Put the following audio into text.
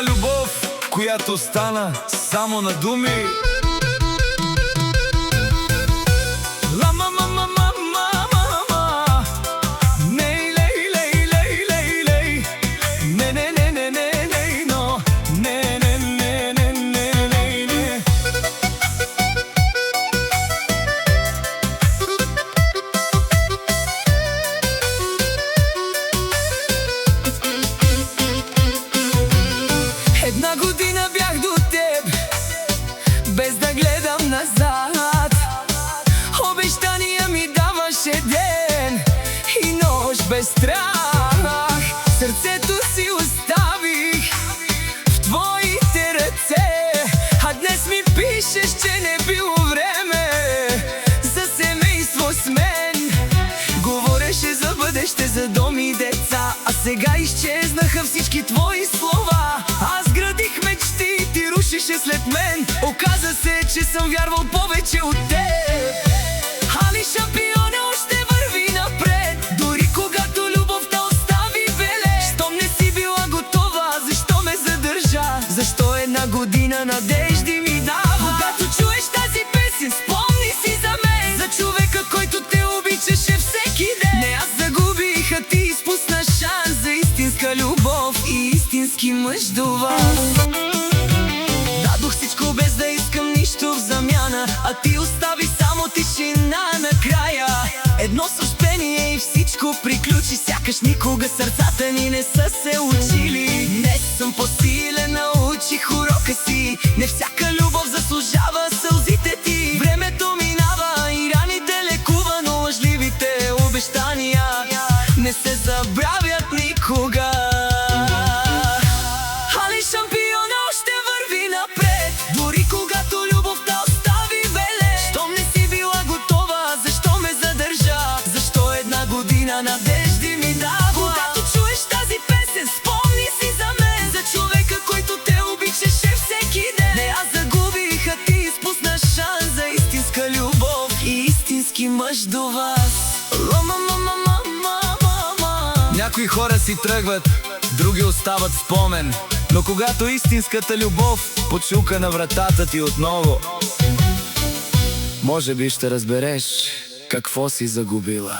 една любов, която стана само на думи. Една година бях до теб, без да гледам назад. Обещания ми даваше ден и нощ без страх. Сърцето си оставих в твоите ръце, а днес ми пишеш, че не било време за семейство с мен. Говореше за бъдеще, за дом и деца, а сега изчезнаха всички твои слова. Аз градих мечти, ти рушише след мен. Оказа се, че съм вярвал повече от теб. Али шампиона още върви напред, дори когато любовта остави бележ. Щом не си била готова, защо ме задържа? Защо една година надежди ми дава? Когато чуеш тази песен, спомни си за мен, за човека, който те обичаше всеки ден. Не аз загубих, а ти изпусна шанс за истинска любов и истински мъж до вас. Дадох всичко без да искам нищо в замяна, а ти остави само тишина накрая. Едно съждение и всичко приключи, сякаш никога сърцата ни не са се учили. Днес съм по-силен, научих урока си. Не всяка любов заслужава сълзите ти. Времето минава и раните лекува, но лъжливите обещания не се забравят никога. Али шампиона още върви напред, дори когато любовта остави бележ. Щом не си била готова, защо ме задържа? Защо една година надежди ми дава? Когато чуеш тази песен, спомни си за мен, за човека, който те обичаше всеки ден. Не аз загубих, а ти изпусна шанс за истинска любов и истински мъж до вас. Някои хора си тръгват, други остават спомен, но когато истинската любов почука на вратата ти отново, може би ще разбереш какво си загубила.